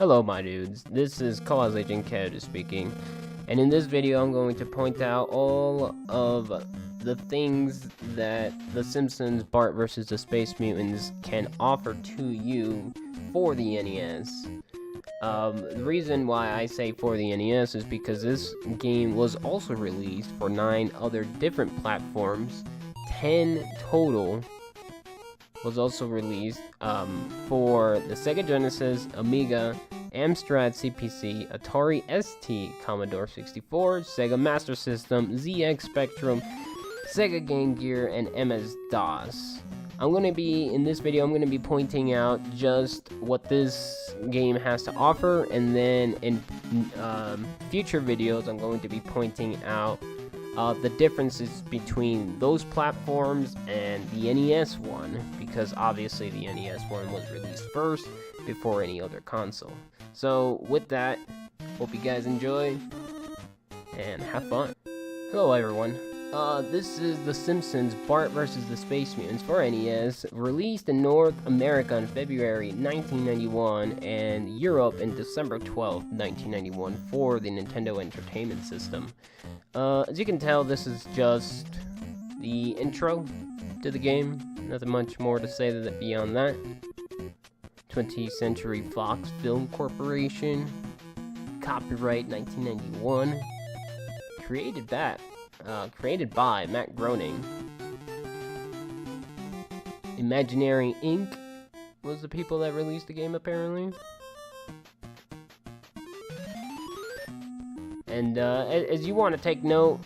Hello my dudes, this is Cause Agent Canada speaking, and in this video I'm going to point out all of the things that the Simpsons Bart vs. the Space Mutants can offer to you for the NES. The reason why I say for the NES is because this game was also released for 9 other different platforms, 10 total. Was also released for the Sega Genesis, Amiga, Amstrad CPC, Atari ST, Commodore 64, Sega Master System, ZX Spectrum, Sega Game Gear, and MS-DOS. In this video, I'm going to be pointing out just what this game has to offer, and then in future videos, I'm going to be pointing out the differences between those platforms and the NES one, because obviously the NES one was released first before any other console. So with that, hope you guys enjoy and have fun. Hello everyone, this is The Simpsons Bart vs. the Space Mutants for NES, released in North America in February 1991 and Europe in December 12, 1991 for the Nintendo Entertainment System. As you can tell, this is just the intro to the game. Nothing much more to say beyond that. 20th Century Fox Film Corporation. Copyright 1991. Created by Matt Groening. Imaginary Inc. was the people that released the game, apparently. And as you want to take note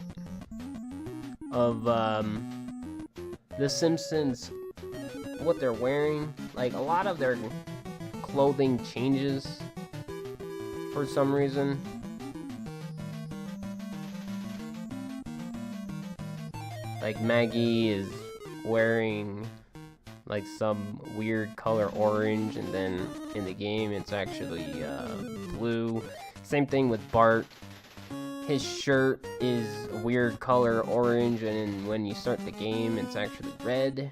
of the Simpsons, what they're wearing, like a lot of their clothing changes for some reason. Like Maggie is wearing like some weird color orange, and then in the game it's actually blue. Same thing with Bart. His shirt is a weird color orange, and when you start the game it's actually red,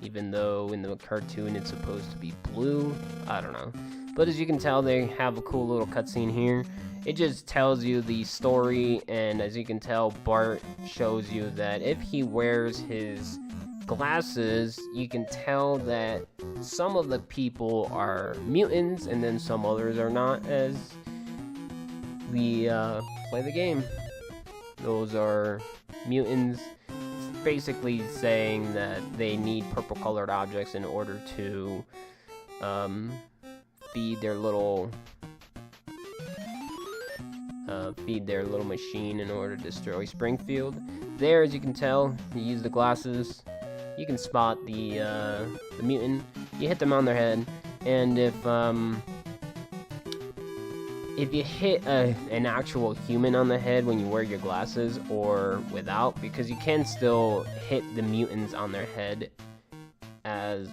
even though in the cartoon it's supposed to be blue. I don't know. But as you can tell, they have a cool little cutscene here. It just tells you the story, and as you can tell, Bart shows you that if he wears his glasses, you can tell that some of the people are mutants and then some others are not, as we play the game. Those are mutants. It's basically saying that they need purple colored objects in order to feed their little machine in order to destroy Springfield. There, as you can tell, you use the glasses, you can spot the mutant. You hit them on their head, and if you hit an actual human on the head when you wear your glasses or without, because you can still hit the mutants on their head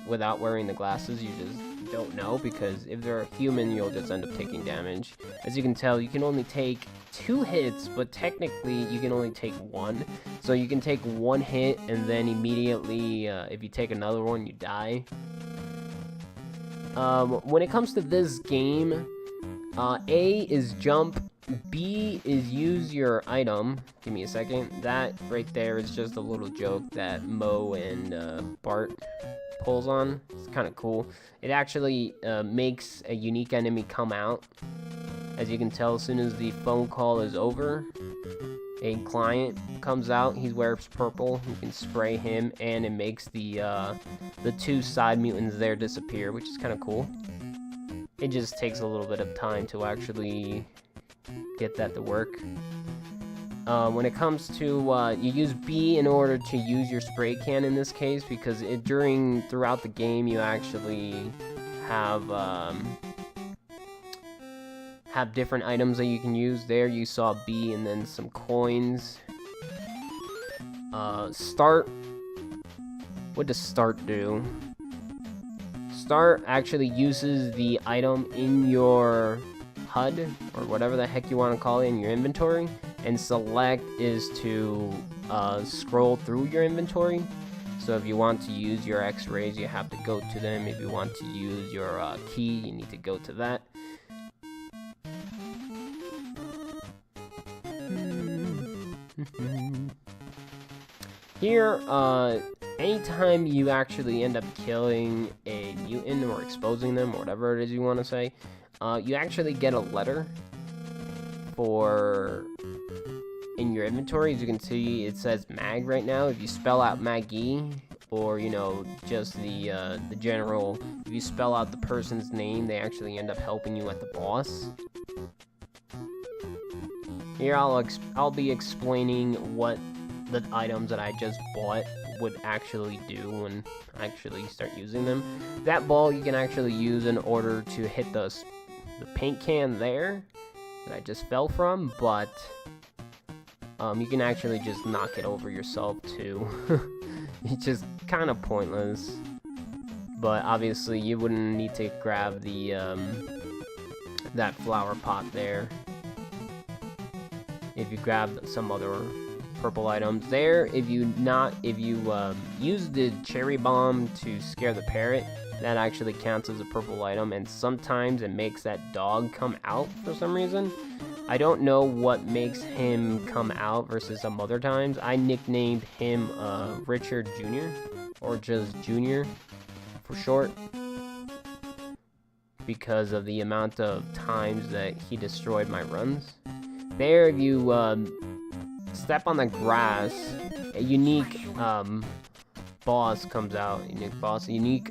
without wearing the glasses, you just don't know, because if they're a human, you'll just end up taking damage. As you can tell, you can only take 2 hits, but technically you can only take 1. So you can take 1 hit, and then immediately, if you take another one, you die. When it comes to this game, A is jump, B is use your item. Give me a second. That right there is just a little joke that Moe and Bart pulls on. It's kind of cool. It actually makes a unique enemy come out. As you can tell, as soon as the phone call is over, a client comes out. He wears purple. You can spray him, and it makes the 2 side mutants there disappear, which is kind of cool. It just takes a little bit of time to actually get that to work. When it comes to, you use B in order to use your spray can in this case, because throughout the game you actually have different items that you can use. There you saw B and then some coins. Start. What does start do? Start actually uses the item in your HUD, or whatever the heck you want to call it, in your inventory, and select is to scroll through your inventory. So if you want to use your X-rays, you have to go to them. If you want to use your key, you need to go to that. Here, anytime you actually end up killing a mutant or exposing them, or whatever it is you want to say, you actually get a letter in your inventory. As you can see, it says Mag right now. If you spell out Maggie, or just the general, if you spell out the person's name, they actually end up helping you at the boss. Here I'll be explaining what the items that I just bought would actually do when I actually start using them. That ball you can actually use in order to hit the paint can there that I just fell from, but you can actually just knock it over yourself too. It's just kind of pointless, but obviously you wouldn't need to grab the that flower pot there if you grab some other purple items there. If you use the cherry bomb to scare the parrot, that actually counts as a purple item, and sometimes it makes that dog come out for some reason. I don't know what makes him come out versus some other times. I nicknamed him Richard Jr. or just Junior for short, because of the amount of times that he destroyed my runs. There, if you step on the grass, a unique boss comes out. A unique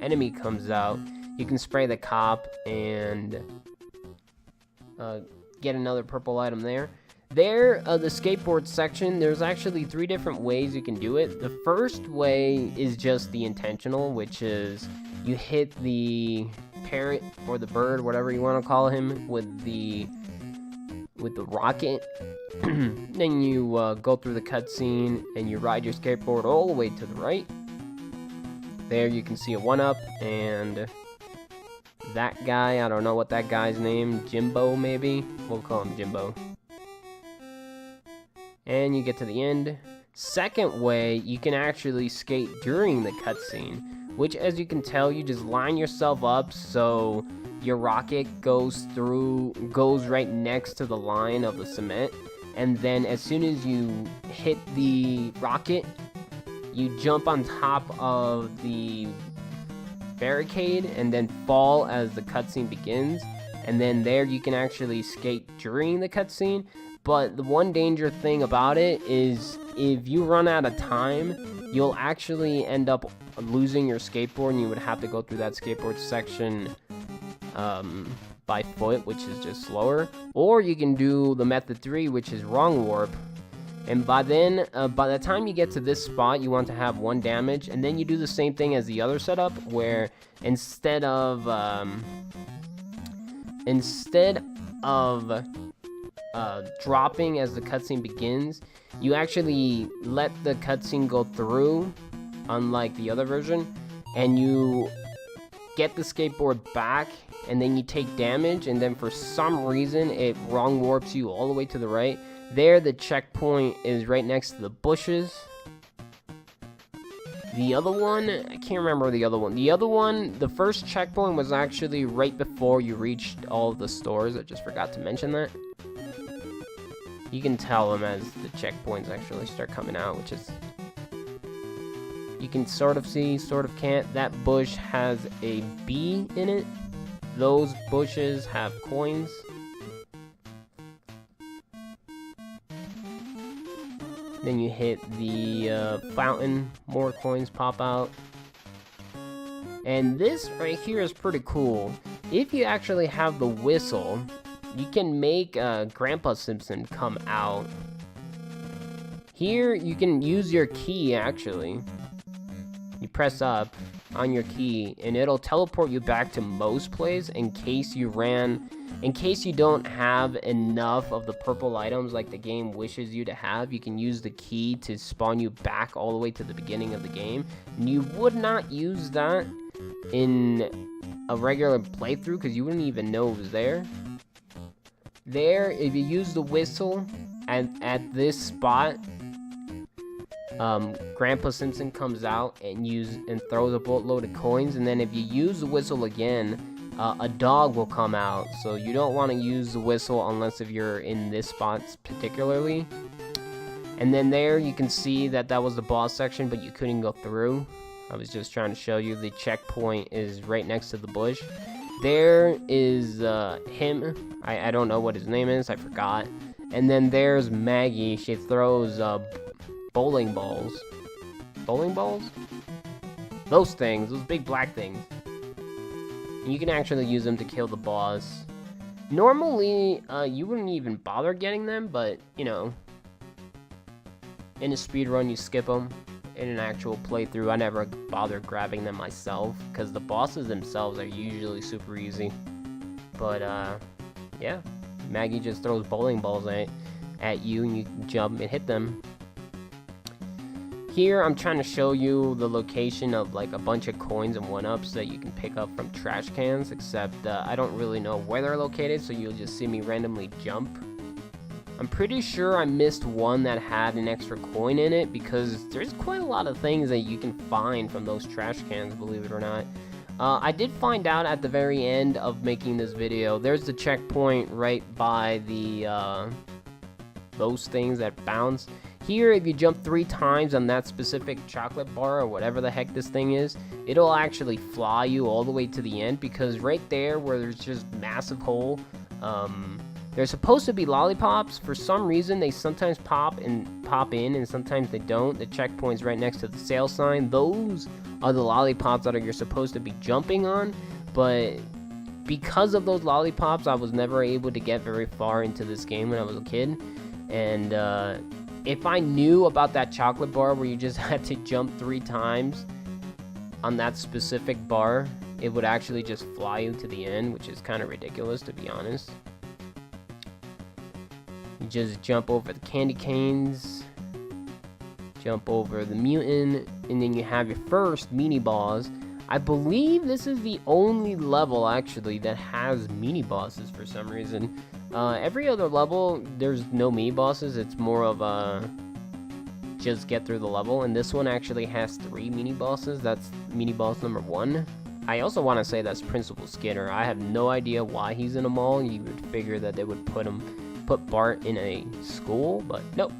enemy comes out. You can spray the cop and get another purple item there. There, the skateboard section, there's actually 3 different ways you can do it. The first way is just the intentional, which is you hit the parrot or the bird, whatever you want to call him, with the rocket. Then you go through the cutscene and you ride your skateboard all the way to the right. There you can see a 1-up, and that guy, I don't know what that guy's name, Jimbo maybe? We'll call him Jimbo. And you get to the end. Second way, you can actually skate during the cutscene, which, as you can tell, you just line yourself up so your rocket goes right next to the line of the cement, and then as soon as you hit the rocket, you jump on top of the barricade and then fall as the cutscene begins, and then there you can actually skate during the cutscene. But the one danger thing about it is if you run out of time, you'll actually end up losing your skateboard, and you would have to go through that skateboard section by foot, which is just slower. Or you can do the method 3, which is wrong warp, and by the time you get to this spot, you want to have 1 damage, and then you do the same thing as the other setup, where instead of dropping as the cutscene begins, you actually let the cutscene go through, unlike the other version, and you get the skateboard back, and then you take damage, and then for some reason it wrong warps you all the way to the right. There, the checkpoint is right next to the bushes. The other one, I can't remember the other one. The other one, the first checkpoint was actually right before you reached all of the stores. I just forgot to mention that. You can tell them as the checkpoints actually start coming out, which is... you can sort of see, sort of can't. That bush has a B in it. Those bushes have coins. Then you hit the fountain, more coins pop out. And this right here is pretty cool. If you actually have the whistle, you can make Grandpa Simpson come out. Here, you can use your key, actually. You press up on your key, and it'll teleport you back to Moe's place in case you don't have enough of the purple items like the game wishes you to have. You can use the key to spawn you back all the way to the beginning of the game. And you would not use that in a regular playthrough because you wouldn't even know it was there. There, if you use the whistle at this spot, Grandpa Simpson comes out and throws a boatload of coins, and then if you use the whistle again, a dog will come out. So you don't want to use the whistle unless if you're in this spot particularly. And then there you can see that that was the boss section, but you couldn't go through. I was just trying to show you the checkpoint is right next to the bush. There is him. I don't know what his name is, I forgot. And then there's Maggie. She throws bowling balls. Bowling balls? Those things, those big black things. And you can actually use them to kill the boss. Normally, you wouldn't even bother getting them, but, you know, in a speedrun, you skip them. In an actual playthrough, I never bother grabbing them myself, because the bosses themselves are usually super easy. But, yeah. Maggie just throws bowling balls at you, and you jump and hit them. Here, I'm trying to show you the location of, like, a bunch of coins and 1-ups that you can pick up from trash cans, except I don't really know where they're located, so you'll just see me randomly jump. I'm pretty sure I missed one that had an extra coin in it, because there's quite a lot of things that you can find from those trash cans, believe it or not. I did find out at the very end of making this video, there's the checkpoint right by the, those things that bounce. Here, if you jump 3 times on that specific chocolate bar, or whatever the heck this thing is, it'll actually fly you all the way to the end, because right there where there's just massive hole, they're supposed to be lollipops. For some reason, they sometimes pop in, and sometimes they don't. The checkpoint's right next to the sale sign. Those are the lollipops that you're supposed to be jumping on, but because of those lollipops, I was never able to get very far into this game when I was a kid. And if I knew about that chocolate bar where you just had to jump 3 times on that specific bar, it would actually just fly you to the end, which is kind of ridiculous, to be honest. You just jump over the candy canes, jump over the mutant, and then you have your first mini boss. I believe this is the only level, actually, that has mini bosses for some reason. Every other level, there's no mini bosses. It's more of a just get through the level, and this one actually has 3 mini bosses. That's mini boss number 1. I also want to say that's Principal Skinner. I have no idea why he's in a mall. You would figure that they would put Bart in a school, but nope.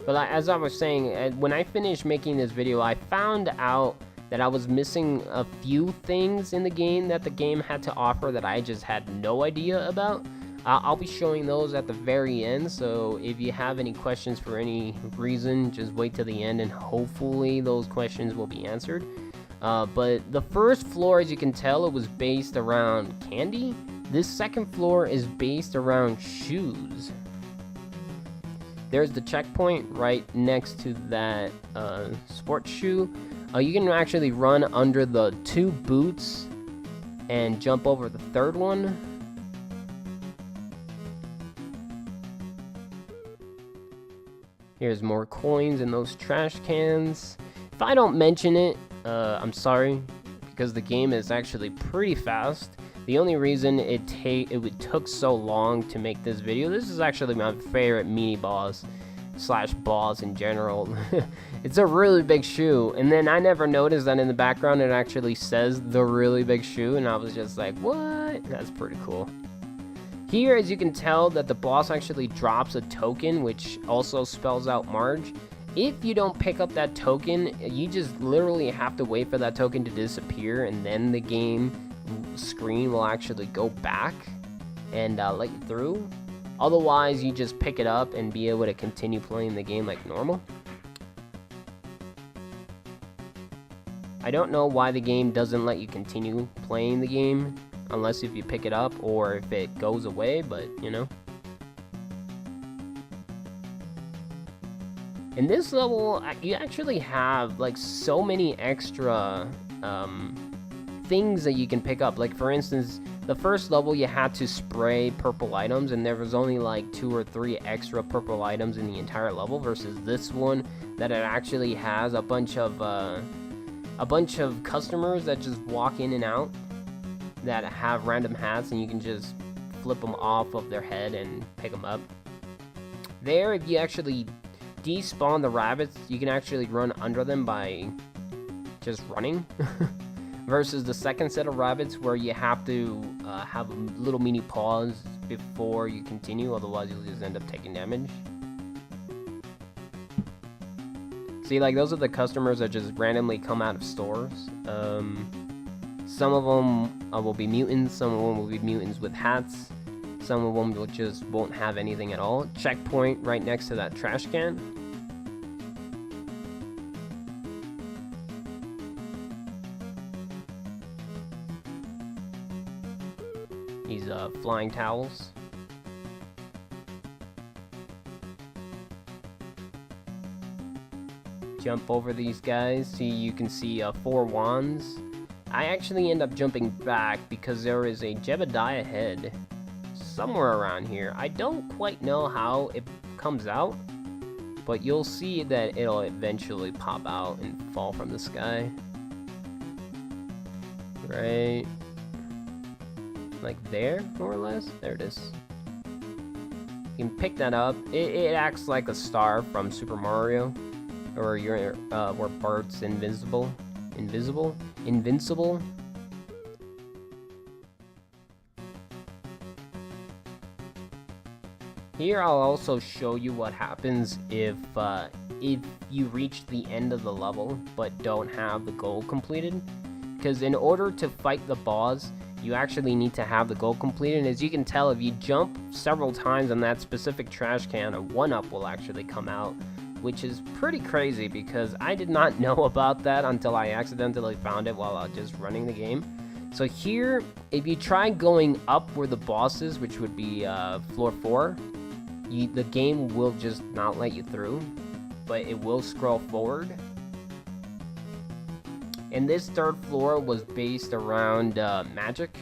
But as I was saying, when I finished making this video, I found out that I was missing a few things in the game that the game had to offer that I just had no idea about. I'll be showing those at the very end, so if you have any questions for any reason, just wait till the end and hopefully those questions will be answered. But the first floor, as you can tell, it was based around candy. This second floor is based around shoes. There's the checkpoint right next to that sports shoe. You can actually run under the 2 boots and jump over the 3rd one. Here's more coins in those trash cans. If I don't mention it, I'm sorry, because the game is actually pretty fast. The only reason it took so long to make this video, this is actually my favorite mini boss slash boss in general. It's a really big shoe, and then I never noticed that in the background it actually says the really big shoe, and I was just like, what? That's pretty cool. Here, as you can tell, that the boss actually drops a token, which also spells out Marge. If you don't pick up that token, you just literally have to wait for that token to disappear, and then the game screen will actually go back and let you through. Otherwise, you just pick it up and be able to continue playing the game like normal. I don't know why the game doesn't let you continue playing the game unless if you pick it up or if it goes away, but you know. In this level, you actually have like so many extra things that you can pick up. Like for instance, the first level you had to spray purple items, and there was only like 2 or 3 extra purple items in the entire level, versus this one that it actually has a bunch of customers that just walk in and out that have random hats, and you can just flip them off of their head and pick them up. There, if you actually despawn the rabbits, you can actually run under them by just running. versus the second set of rabbits where you have to have a little mini pause before you continue, otherwise you'll just end up taking damage. See, like, those are the customers that just randomly come out of stores. Some of them will be mutants, some of them will be mutants with hats, some of them will just won't have anything at all. Checkpoint right next to that trash can. These flying towels. Jump over these guys. See, you can see 4 wands. I actually end up jumping back because there is a Jebediah head somewhere around here. I don't quite know how it comes out, but you'll see that it'll eventually pop out and fall from the sky. Right, like there, more or less. There it is. You can pick that up. It acts like a star from Super Mario, or you're where Bart's invincible. Here I'll also show you what happens if you reach the end of the level but don't have the goal completed. Because in order to fight the boss, you actually need to have the goal completed. And as you can tell, if you jump several times on that specific trash can, a 1-up will actually come out, which is pretty crazy because I did not know about that until I accidentally found it while I was just running the game. So here, if you try going up where the boss is, which would be floor 4, the game will just not let you through, but it will scroll forward. And this 3rd floor was based around magic,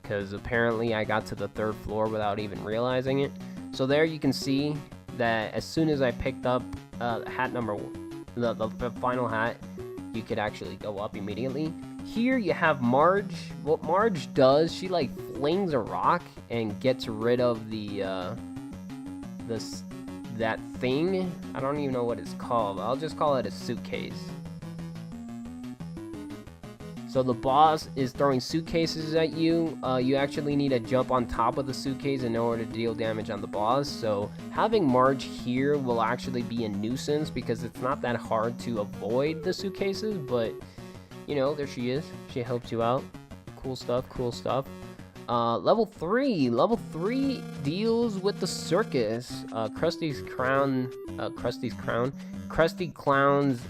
because apparently I got to the 3rd floor without even realizing it. So there you can see that as soon as I picked up hat number the final hat, you could actually go up immediately. Here you have Marge. What Marge does, she like flings a rock and gets rid of that thing. I don't even know what it's called. I'll just call it a suitcase. So the boss is throwing suitcases at you. You actually need to jump on top of the suitcase in order to deal damage on the boss. So having Marge here will actually be a nuisance because it's not that hard to avoid the suitcases, but you know, there she is. She helps you out. Cool stuff, cool stuff. Level 3. Level 3 deals with the circus. Krusty Clown's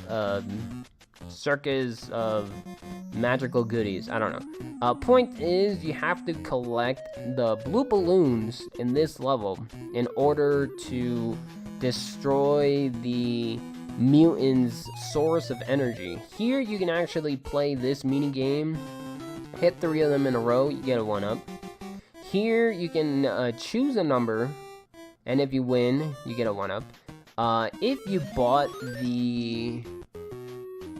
circus of magical goodies. I don't know. Point is, you have to collect the blue balloons in this level in order to destroy the mutant's source of energy. Here you can actually play this mini game. Hit 3 of them in a row, you get a 1-up. Here you can choose a number, and if you win, you get a 1-up. If you bought the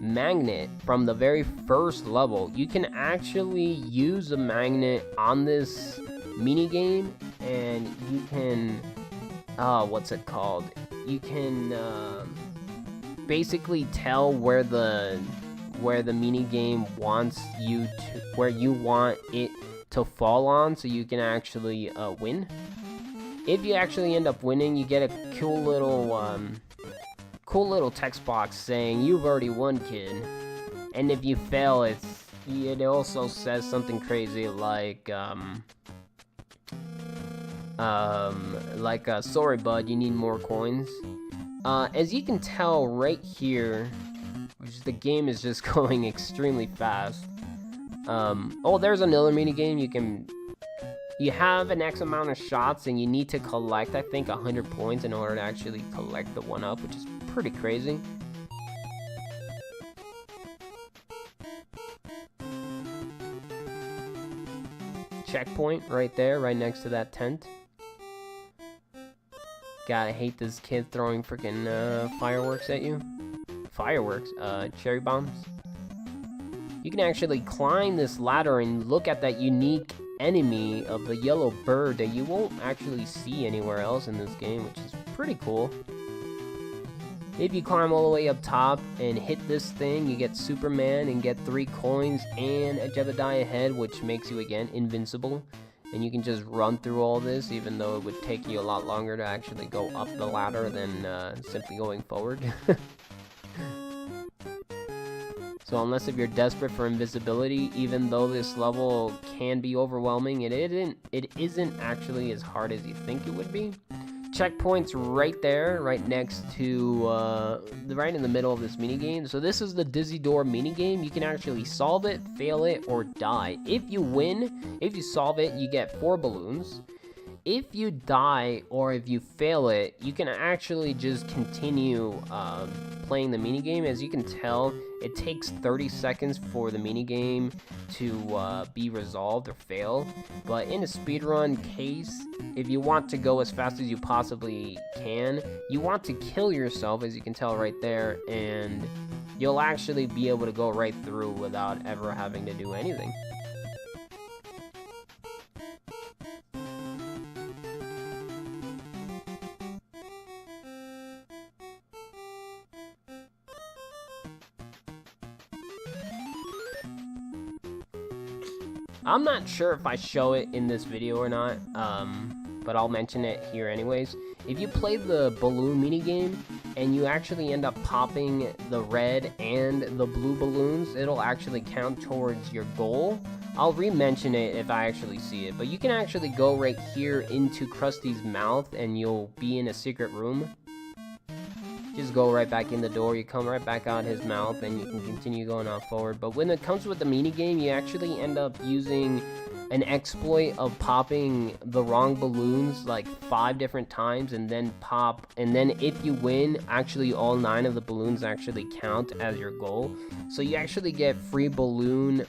magnet from the very first level, you can actually use the magnet on this mini game, and you can what's it called? You can basically tell where the mini game wants you to, where you want it to fall on, so you can actually win. If you actually end up winning, you get a cool little text box saying you've already won, kid. And if you fail, it also says something crazy like sorry bud, you need more coins. As you can tell right here, which the game is just going extremely fast. Oh, there's another mini game. You have an X amount of shots, and you need to collect, I think, 100 points in order to actually collect the 1-up, which is pretty crazy. Checkpoint right there, right next to that tent. God, I hate this kid throwing freaking fireworks at you. Fireworks, cherry bombs. You can actually climb this ladder and look at that unique enemy of the yellow bird that you won't actually see anywhere else in this game, which is pretty cool. If you climb all the way up top and hit this thing, you get Superman and get 3 coins and a Jebediah head, which makes you, again, invincible. And you can just run through all this, even though it would take you a lot longer to actually go up the ladder than simply going forward. So unless if you're desperate for invisibility, even though this level can be overwhelming, it isn't actually as hard as you think it would be. Checkpoints right there, right next to, right in the middle of this minigame. So this is the Dizzy Door minigame. You can actually solve it, fail it, or die. If you win, if you solve it, you get 4 balloons. If you die or if you fail it, you can actually just continue playing the minigame. As you can tell, it takes 30 seconds for the minigame to be resolved or fail. But in a speedrun case, if you want to go as fast as you possibly can, you want to kill yourself, as you can tell right there, and you'll actually be able to go right through without ever having to do anything. I'm not sure if I show it in this video or not, but I'll mention it here anyways. If you play the balloon minigame and you actually end up popping the red and the blue balloons, it'll actually count towards your goal. I'll re-mention it if I actually see it, but you can actually go right here into Krusty's mouth and you'll be in a secret room. Just go right back in the door, you come right back out his mouth, and you can continue going on forward. But when it comes with the minigame, you actually end up using an exploit of popping the wrong balloons like 5 different times, and then if you win, actually all 9 of the balloons actually count as your goal. So you actually get free balloon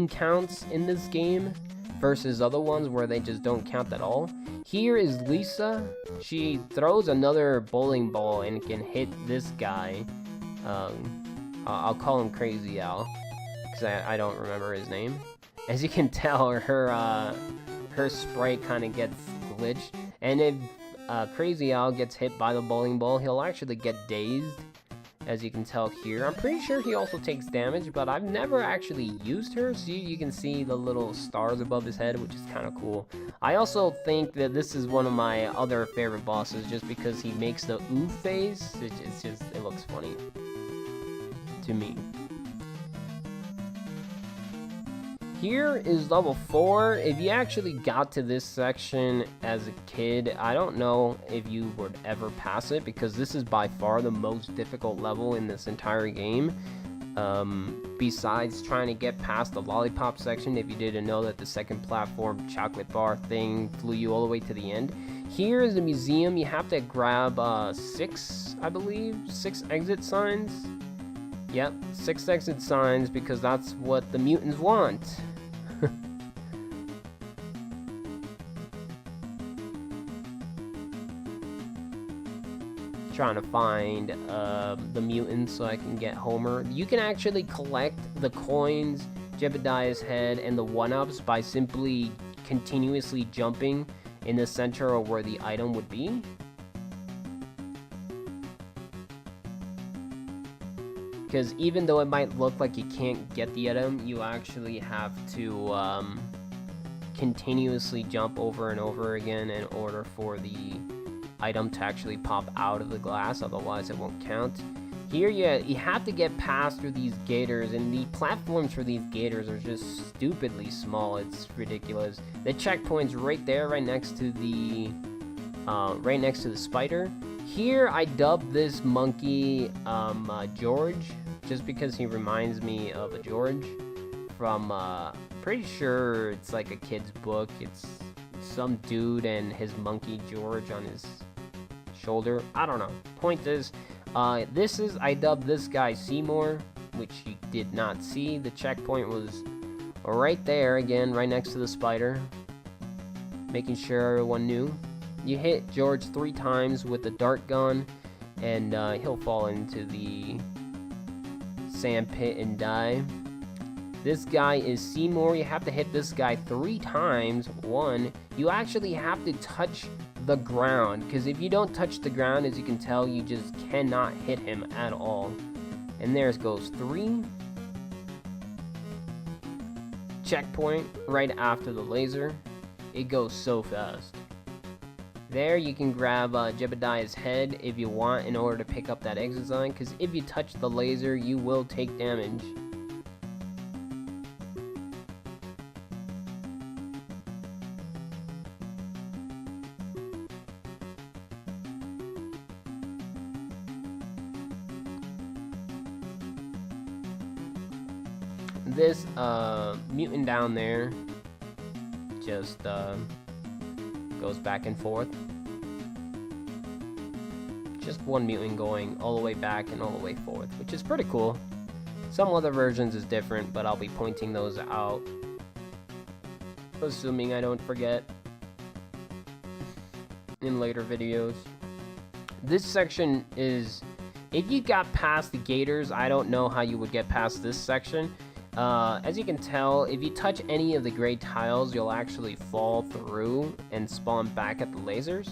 counts in this game versus other ones where they just don't count at all. Here is Lisa. She throws another bowling ball and can hit this guy. I'll call him Crazy Al, because I don't remember his name. As you can tell, her sprite kind of gets glitched. And if Crazy Al gets hit by the bowling ball, he'll actually get dazed, as you can tell here. I'm pretty sure he also takes damage, but I've never actually used her. So you can see the little stars above his head, which is kind of cool. I also think that this is one of my other favorite bosses, just because he makes the ooh face. It looks funny to me. Here is level 4. If you actually got to this section as a kid, I don't know if you would ever pass it, because this is by far the most difficult level in this entire game. Besides trying to get past the lollipop section, if you didn't know that the second platform chocolate bar thing flew you all the way to the end. Here is the museum. You have to grab 6, I believe, 6 exit signs. Yep, 6 exit signs, because that's what the mutants want. Trying to find the mutants so I can get Homer. You can actually collect the coins, Jebediah's head, and the 1-ups by simply continuously jumping in the center of where the item would be. Because even though it might look like you can't get the item, you actually have to continuously jump over and over again in order for the item to actually pop out of the glass, otherwise it won't count. Here you have to get past through these gators, and the platforms for these gators are just stupidly small. It's ridiculous. The checkpoint's right there, right next to the spider. Here I dubbed this monkey George, just because he reminds me of a George from pretty sure it's like a kid's book. It's some dude and his monkey George on his shoulder. I don't know. Point is, I dubbed this guy Seymour, which you did not see. The checkpoint was right there, again, right next to the spider. Making sure everyone knew. You hit George 3 times with the dart gun, and he'll fall into the sand pit and die. This guy is Seymour. You have to hit this guy 3 times. 1, you actually have to touch the ground, because if you don't touch the ground, as you can tell, you just cannot hit him at all. And there goes 3. Checkpoint right after the laser. It goes so fast. There you can grab Jebediah's head if you want in order to pick up that exit sign, because if you touch the laser, you will take damage. This mutant down there just goes back and forth. Just one mutant going all the way back and all the way forth, which is pretty cool. Some other versions is different, but I'll be pointing those out, assuming I don't forget in later videos. This section is, if you got past the gators, I don't know how you would get past this section. As you can tell, if you touch any of the gray tiles, you'll actually fall through and spawn back at the lasers.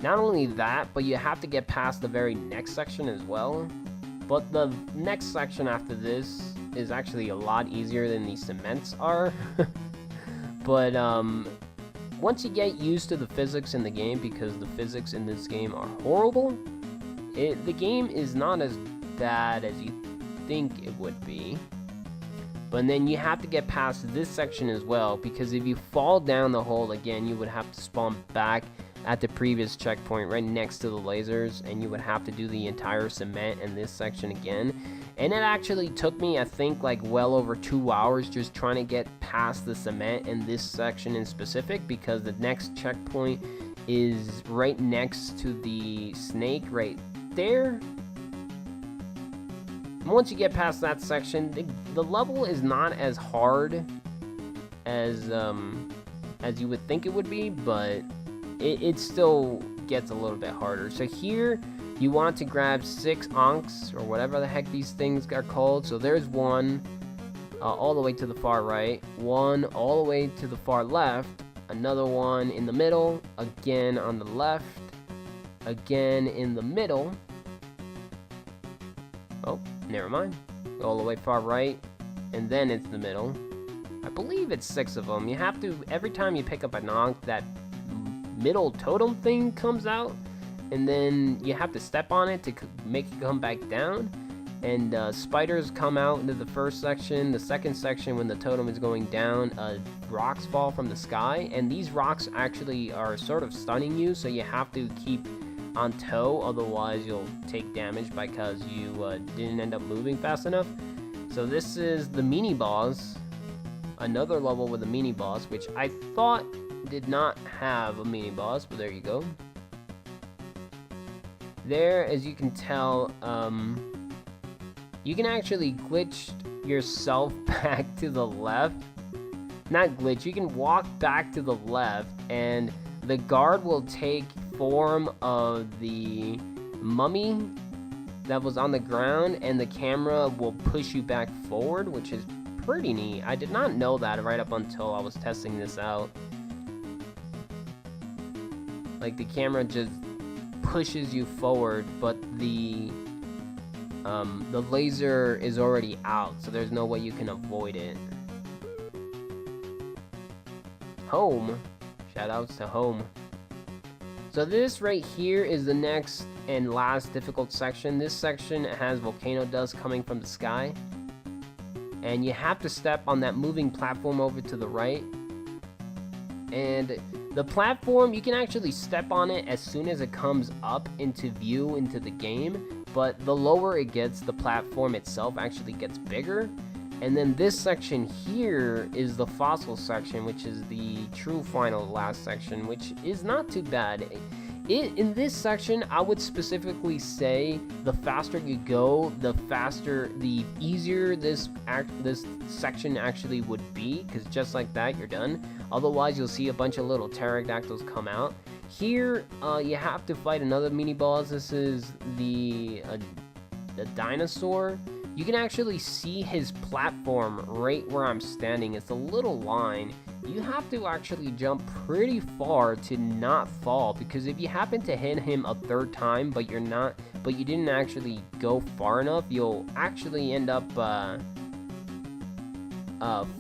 Not only that, but you have to get past the very next section as well. But the next section after this is actually a lot easier than the cements are. But once you get used to the physics in the game, because the physics in this game are horrible, the game is not as bad as you think it would be. But then you have to get past this section as well, because if you fall down the hole again, you would have to spawn back at the previous checkpoint right next to the lasers, and you would have to do the entire cement in this section again. And it actually took me, I think, like well over 2 hours just trying to get past the cement in this section in specific, because the next checkpoint is right next to the snake right there. And once you get past that section, the level is not as hard as you would think it would be, but it still gets a little bit harder. So here you want to grab 6 onks, or whatever the heck these things are called. So there's one all the way to the far right, one all the way to the far left, another one in the middle, again on the left, again in the middle. Oh, never mind. All the way far right, and then it's the middle. I believe it's 6 of them. You have to, every time you pick up an onk, that middle totem thing comes out, and then you have to step on it to make it come back down. And spiders come out into the first section. The second section, when the totem is going down, rocks fall from the sky, and these rocks actually are sort of stunning you, so you have to keep on toe, otherwise you'll take damage because you didn't end up moving fast enough. So this is the mini boss, another level with a mini boss, which I thought did not have a mini boss, but there you go. There, as you can tell, you can actually glitch yourself back to the left. Not glitch, you can walk back to the left, and the guard will take form of the mummy that was on the ground, and the camera will push you back forward, which is pretty neat. I did not know that right up until I was testing this out. Like, the camera just pushes you forward, but the laser is already out, so there's no way you can avoid it. Home. Shoutouts to home. So this right here is the next and last difficult section. This section has volcano dust coming from the sky, and you have to step on that moving platform over to the right. And the platform, you can actually step on it as soon as it comes up into view into the game, but the lower it gets, the platform itself actually gets bigger. And then this section here is the fossil section, which is the true final last section, which is not too bad. In this section, I would specifically say the faster you go, the easier this section actually would be, because just like that, you're done. Otherwise, you'll see a bunch of little pterodactyls come out. Here, you have to fight another mini boss. This is the dinosaur. You can actually see his platform right where I'm standing. It's a little line, you have to actually jump pretty far to not fall, because if you happen to hit him a third time but you didn't actually go far enough, you'll actually end up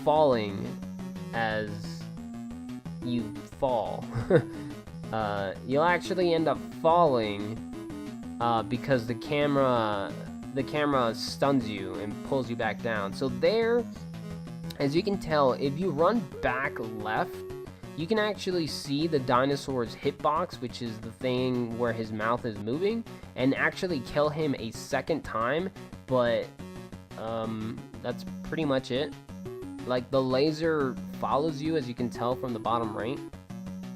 falling as you fall. You'll actually end up falling because the camera stuns you and pulls you back down. So there, as you can tell, if you run back left, you can actually see the dinosaur's hitbox, which is the thing where his mouth is moving, and actually kill him a second time. But that's pretty much it. Like, the laser follows you, as you can tell from the bottom right,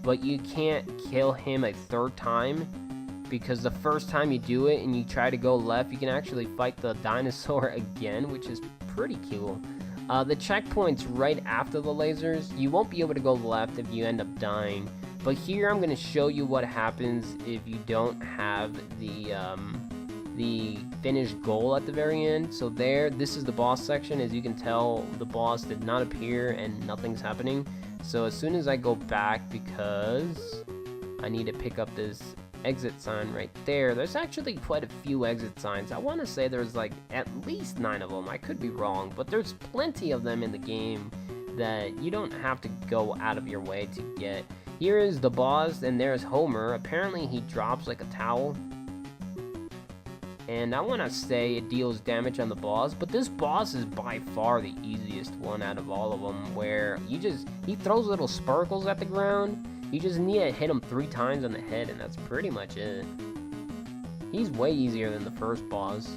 but you can't kill him a third time, because the first time you do it and you try to go left, you can actually fight the dinosaur again, which is pretty cool. The checkpoint's right after the lasers. You won't be able to go left if you end up dying, but here I'm going to show you what happens if you don't have the finished goal at the very end. So this is the boss section. As you can tell, the boss did not appear and nothing's happening. So as soon as I go back, because I need to pick up this exit sign right there. There's actually quite a few exit signs. I want to say there's like at least 9 of them. I could be wrong, but there's plenty of them in the game that you don't have to go out of your way to get. Here is the boss, and there's Homer. Apparently he drops like a towel, and I want to say it deals damage on the boss, but this boss is by far the easiest one out of all of them, where he throws little sparkles at the ground. You just need to hit him 3 times on the head, and that's pretty much it. He's way easier than the first boss.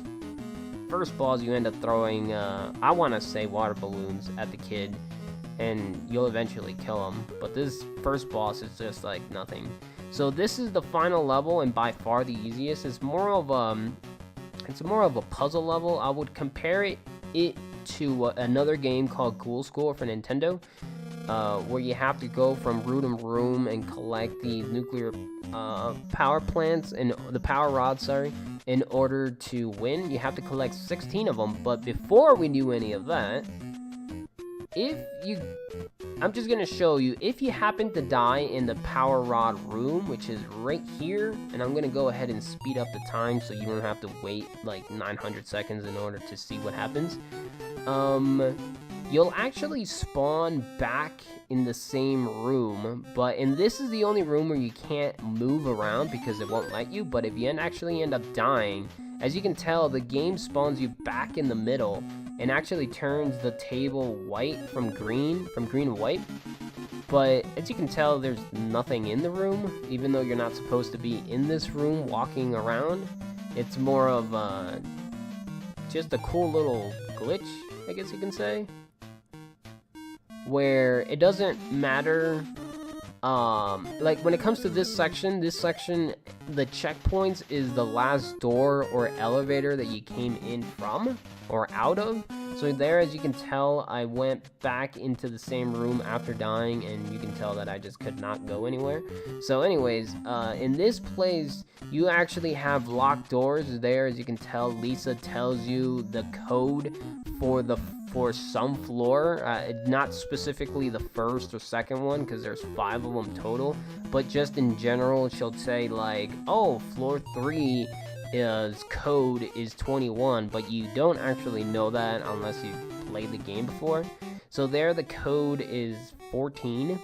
First boss, you end up throwing, I want to say water balloons at the kid, and you'll eventually kill him. But this first boss is just like nothing. So this is the final level, and by far the easiest. It's more of a puzzle level. I would compare it to another game called Cool School for Nintendo. Where you have to go from room to room and collect the nuclear power plants and the power rods, sorry, in order to win. You have to collect 16 of them. But before we do any of that, I'm just gonna show you, if you happen to die in the power rod room, which is right here, and I'm gonna go ahead and speed up the time so you don't have to wait like 900 seconds in order to see what happens. You'll actually spawn back in the same room, and this is the only room where you can't move around because it won't let you. But if you actually end up dying, as you can tell, the game spawns you back in the middle and actually turns the table white from green to white. But as you can tell, there's nothing in the room, even though you're not supposed to be in this room walking around. It's more of just a cool little glitch, I guess you can say, where it doesn't matter, like when it comes to this section, the checkpoints is the last door or elevator that you came in from or out of. So there, as you can tell, I went back into the same room after dying, and you can tell that I just could not go anywhere. So anyways, in this place, you actually have locked doors there. As you can tell, Lisa tells you the code for some floor, not specifically the first or second one, because there's 5 of them total, but just in general, she'll say like, oh, floor 3 code is 21, but you don't actually know that unless you've played the game before. So there, the code is 14.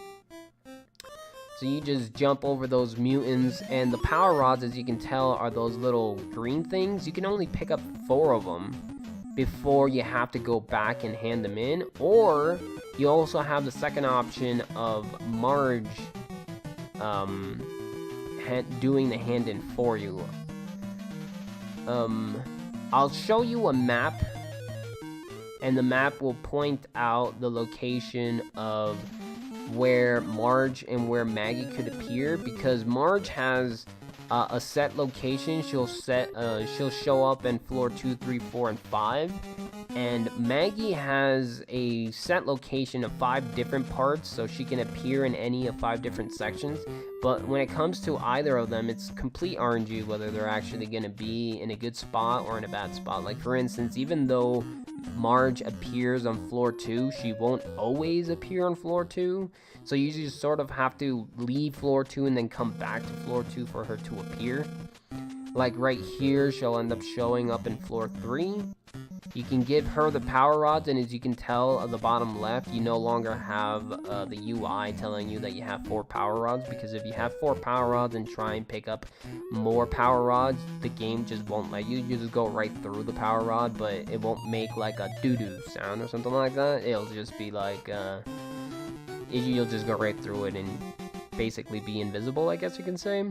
So you just jump over those mutants, and the power rods, as you can tell, are those little green things. You can only pick up 4 of them before you have to go back and hand them in, or you also have the second option of Marge doing the hand in for you. I'll show you a map, and the map will point out the location of where Marge and where Maggie could appear, because Marge has a set location. She'll show up in floor 2, 3, 4, and 5, And Maggie has a set location of 5 different parts, so she can appear in any of 5 different sections. But when it comes to either of them, it's complete RNG whether they're actually going to be in a good spot or in a bad spot. Like, for instance, even though Marge appears on floor 2, she won't always appear on floor 2. So you just sort of have to leave floor 2 and then come back to floor 2 for her to appear. Like right here, she'll end up showing up in floor 3. You can give her the power rods, and as you can tell at the bottom left, you no longer have the UI telling you that you have 4 power rods, because if you have 4 power rods and try and pick up more power rods, the game just won't let you. You just go right through the power rod, but it won't make like a doo-doo sound or something like that. It'll just be like, you'll just go right through it and basically be invisible, I guess you can say.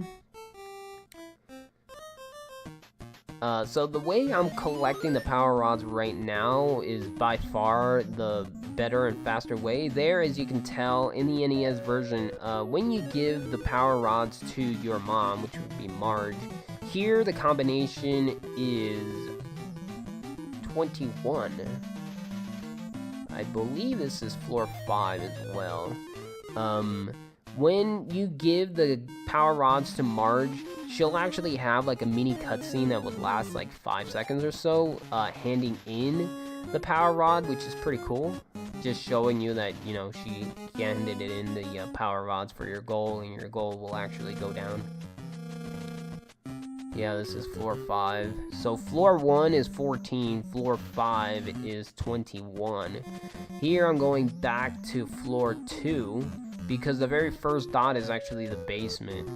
So the way I'm collecting the power rods right now is by far the better and faster way. There, as you can tell, in the NES version, when you give the power rods to your mom, which would be Marge, here the combination is 21. I believe this is floor 5 as well. When you give the power rods to Marge, she'll actually have like a mini cutscene that would last like 5 seconds or so, handing in the power rod, which is pretty cool. Just showing you that, you know, she handed it in the power rods for your goal, and your goal will actually go down. Yeah, this is floor 5. So floor 1 is 14, floor 5 is 21. Here I'm going back to floor 2, because the very first dot is actually the basement.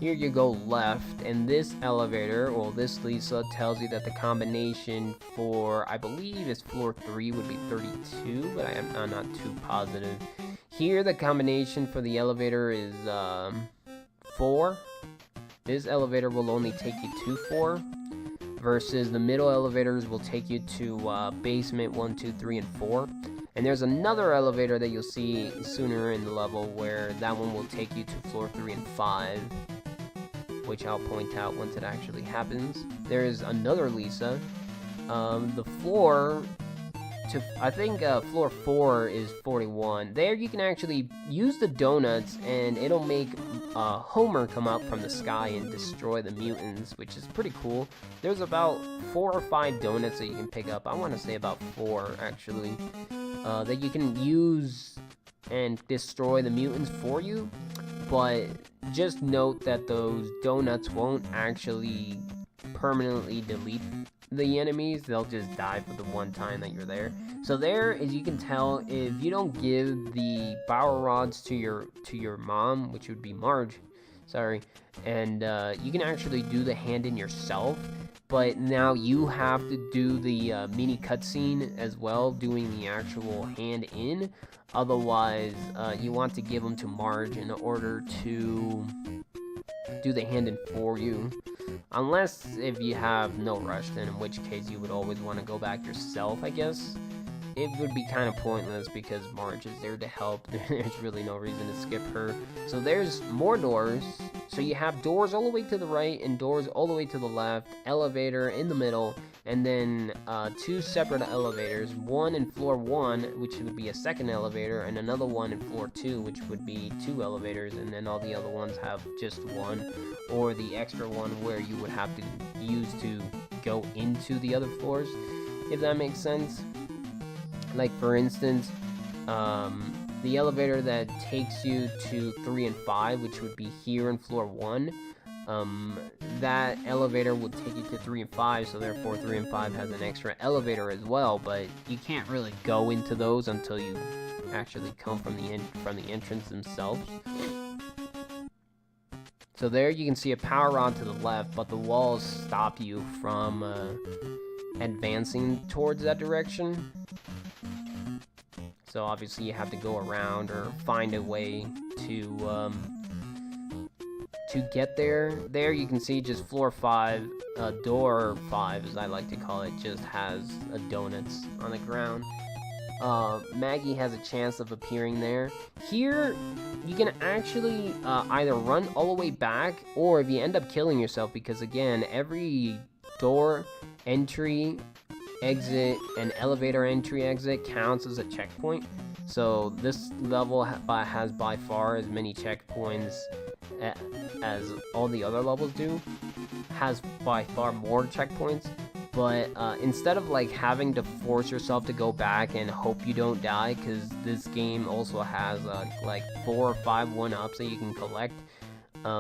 Here you go left, and this elevator, well, this Lisa tells you that the combination for, I believe it's floor 3 would be 32, but I'm not too positive. Here the combination for the elevator is 4. This elevator will only take you to 4, versus the middle elevators will take you to basement 1, 2, 3, and 4. And there's another elevator that you'll see sooner in the level where that one will take you to floor 3 and 5, which I'll point out once it actually happens. There is another Lisa. The floor to, I think floor 4 is 41. There you can actually use the donuts, and it'll make Homer come out from the sky and destroy the mutants, which is pretty cool. There's about 4 or 5 donuts that you can pick up. I want to say about 4 actually, that you can use and destroy the mutants for you. But just note that those donuts won't actually permanently delete the enemies. They'll just die for the one time that you're there. So there, as you can tell, if you don't give the power rods to your mom, which would be Marge, sorry, and you can actually do the hand-in yourself, but now you have to do the mini cutscene as well, doing the actual hand-in. Otherwise, you want to give them to Marge in order to do the hand-in for you. Unless if you have no rush, then in which case you would always want to go back yourself, I guess. It would be kind of pointless because Marge is there to help. There's really no reason to skip her. So there's more doors. So you have doors all the way to the right and doors all the way to the left, elevator in the middle, and then 2 separate elevators, one in floor 1, which would be a second elevator, and another one in floor 2, which would be 2 elevators, and then all the other ones have just 1, or the extra one where you would have to use to go into the other floors, if that makes sense. Like, for instance, the elevator that takes you to 3 and 5, which would be here in floor 1, that elevator will take you to 3 and 5, so therefore 3 and 5 has an extra elevator as well, but you can't really go into those until you actually come from the entrance themselves. So there you can see a power rod to the left, but the walls stop you from advancing towards that direction. So obviously you have to go around or find a way to get there. There you can see just floor 5, door 5 as I like to call it, just has donuts on the ground. Maggie has a chance of appearing there. Here you can actually either run all the way back, or if you end up killing yourself, because again, every door entry, exit, and elevator entry exit counts as a checkpoint. So this level has by far as many checkpoints as all the other levels do. Has by far more checkpoints. But instead of like having to force yourself to go back and hope you don't die, because this game also has like 4 or 5 1-ups that you can collect.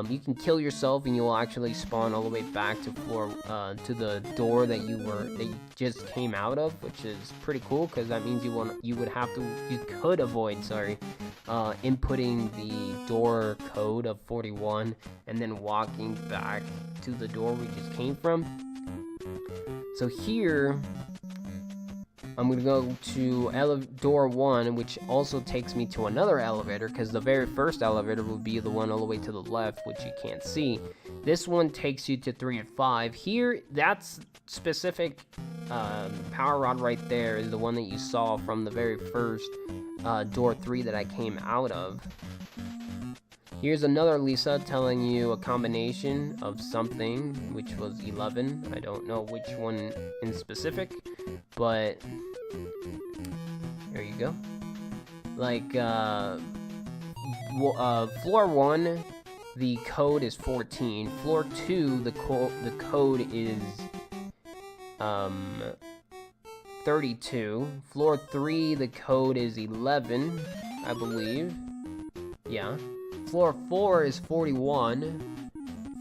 You can kill yourself and you will actually spawn all the way back to to the door that you just came out of, which is pretty cool because that means you could avoid inputting the door code of 41 and then walking back to the door we just came from. So here, I'm going to go to door 1, which also takes me to another elevator, because the very first elevator will be the one all the way to the left, which you can't see. This one takes you to 3 and 5. Here, that's specific power rod right there is the one that you saw from the very first door 3 that I came out of. Here's another Lisa telling you a combination of something, which was 11. I don't know which one in specific, but there you go. Like, floor 1, the code is 14. Floor 2, the code is 32. Floor 3, the code is 11, I believe. Yeah. Floor 4 is 41.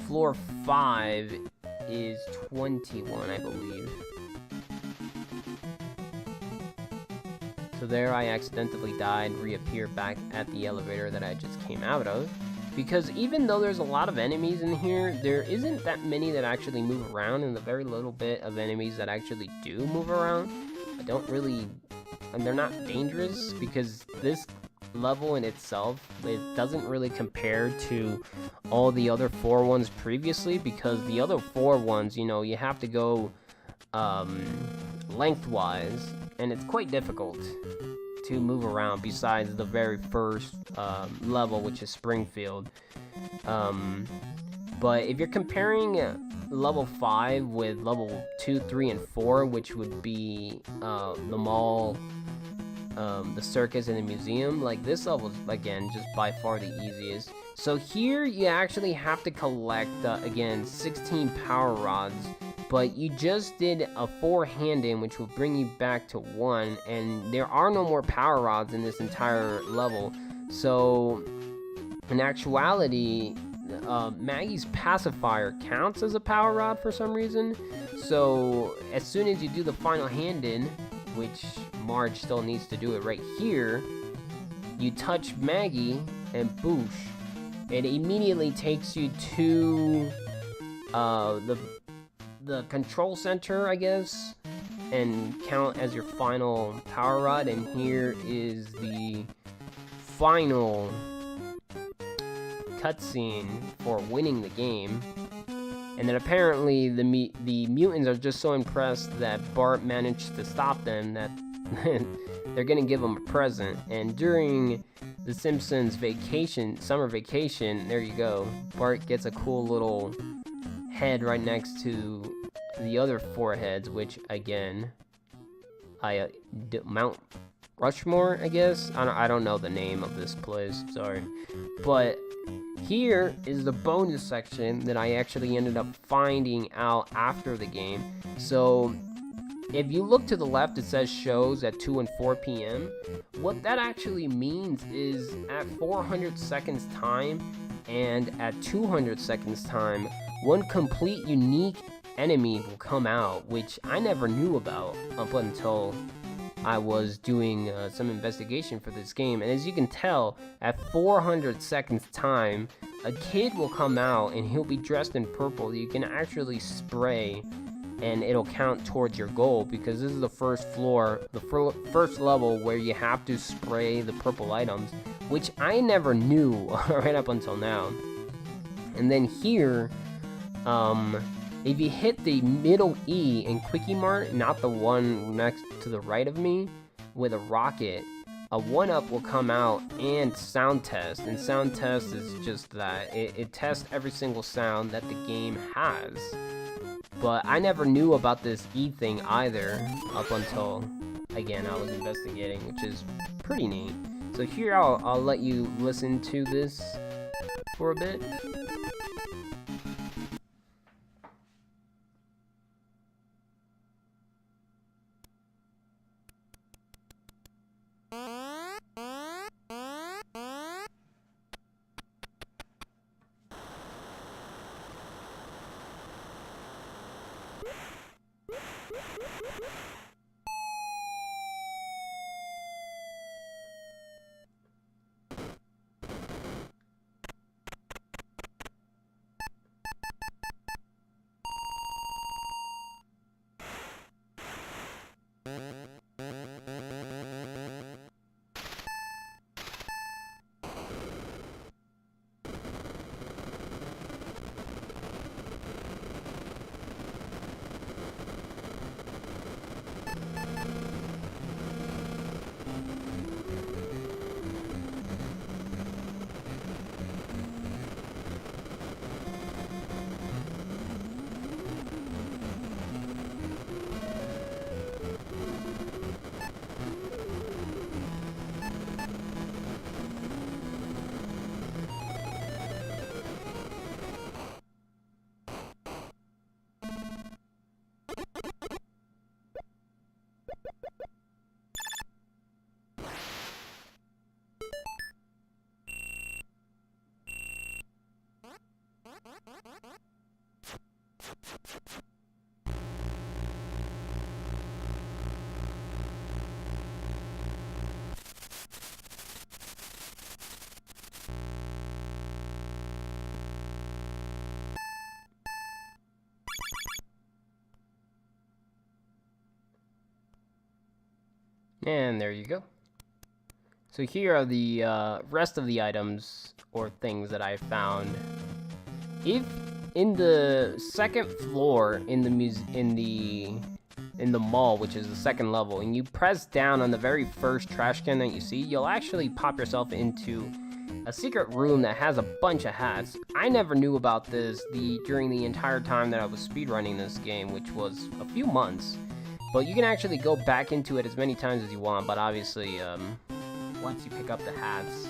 Floor 5 is 21, I believe. So there I accidentally died, reappeared back at the elevator that I just came out of. Because even though there's a lot of enemies in here, there isn't that many that actually move around, and the very little bit of enemies that actually do move around, and they're not dangerous, because this level in itself, it doesn't really compare to all the other 4 ones previously, because the other 4 ones, you know, you have to go lengthwise, and it's quite difficult to move around besides the very first level, which is Springfield. But if you're comparing level 5 with level 2, 3, and 4, which would be the mall, the circus, and the museum, like, this level is, again, just by far the easiest. So here you actually have to collect, again, 16 power rods, but you just did a 4-handed, which will bring you back to 1, and there are no more power rods in this entire level. So in actuality, Maggie's pacifier counts as a power rod for some reason. So as soon as you do the final handed, which Marge still needs to do it right here, you touch Maggie and boosh, it immediately takes you to the control center, I guess, and count as your final power rod. And here is the final cutscene for winning the game. And then apparently the mutants are just so impressed that Bart managed to stop them that they're gonna give him a present. And during the Simpsons summer vacation, there you go, Bart gets a cool little head right next to the other 4 heads, which again, Mount Rushmore, I guess. I don't know the name of this place, sorry. But here is the bonus section that I actually ended up finding out after the game. So if you look to the left, it says shows at 2 and 4 p.m. What that actually means is at 400 seconds time and at 200 seconds time, one complete unique enemy will come out, which I never knew about up until I was doing some investigation for this game. And as you can tell, at 400 seconds time, a kid will come out and he'll be dressed in purple. You can actually spray and it'll count towards your goal, because this is the first floor, the first level where you have to spray the purple items, which I never knew right up until now. And then here, if you hit the middle E in Quickie Mart, not the one next to the right of me, with a rocket, a 1-up will come out and sound test. And sound test is just that. It tests every single sound that the game has. but I never knew about this E thing either up until, again, I was investigating, which is pretty neat. So here I'll let you listen to this for a bit. And there you go. So here are the rest of the items or things that I found. If in the second floor in the mall, which is the second level, and you press down on the very first trash can that you see, you'll actually pop yourself into a secret room that has a bunch of hats. I never knew about this during the entire time that I was speedrunning this game, which was a few months. But you can actually go back into it as many times as you want, but obviously, once you pick up the hats,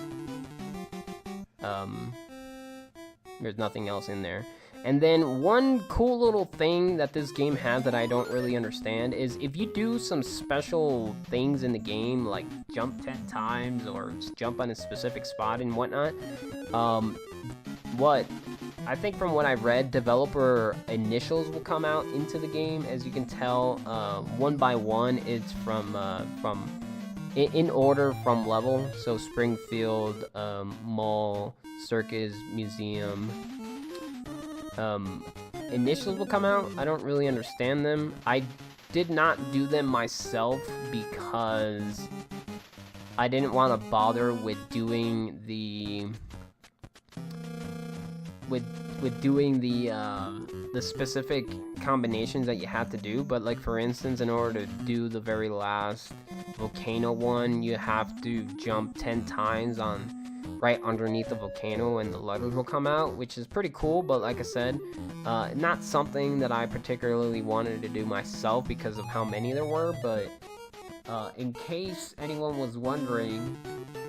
there's nothing else in there. And then one cool little thing that this game has that I don't really understand is if you do some special things in the game, like jump 10 times or jump on a specific spot and whatnot, I think from what I read, developer initials will come out into the game. As you can tell, one by one, it's from in order from level. So Springfield, Mall, Circus, Museum. Initials will come out. I don't really understand them. I did not do them myself because I didn't want to bother with doing the the specific combinations that you have to do. But like, for instance, in order to do the very last volcano one, you have to jump 10 times on right underneath the volcano and the letters will come out, which is pretty cool. But like I said, not something that I particularly wanted to do myself because of how many there were. But in case anyone was wondering,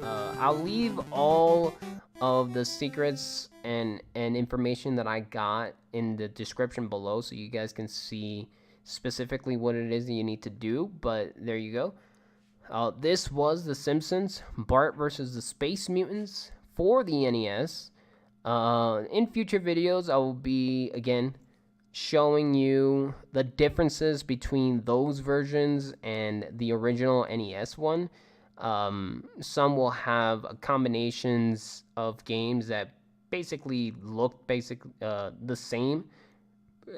I'll leave all of the secrets and information that I got in the description below, so you guys can see specifically what it is that you need to do. But there you go. This was The Simpsons, Bart versus the Space Mutants for the NES. In future videos, I will be, again, showing you the differences between those versions and the original NES one. Some will have combinations of games that basically look the same,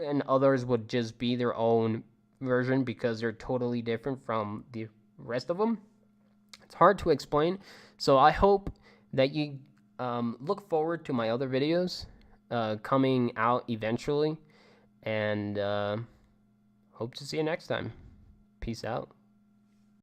and others would just be their own version because they're totally different from the rest of them. It's hard to explain, so I hope that you look forward to my other videos coming out eventually, and hope to see you next time. Peace out.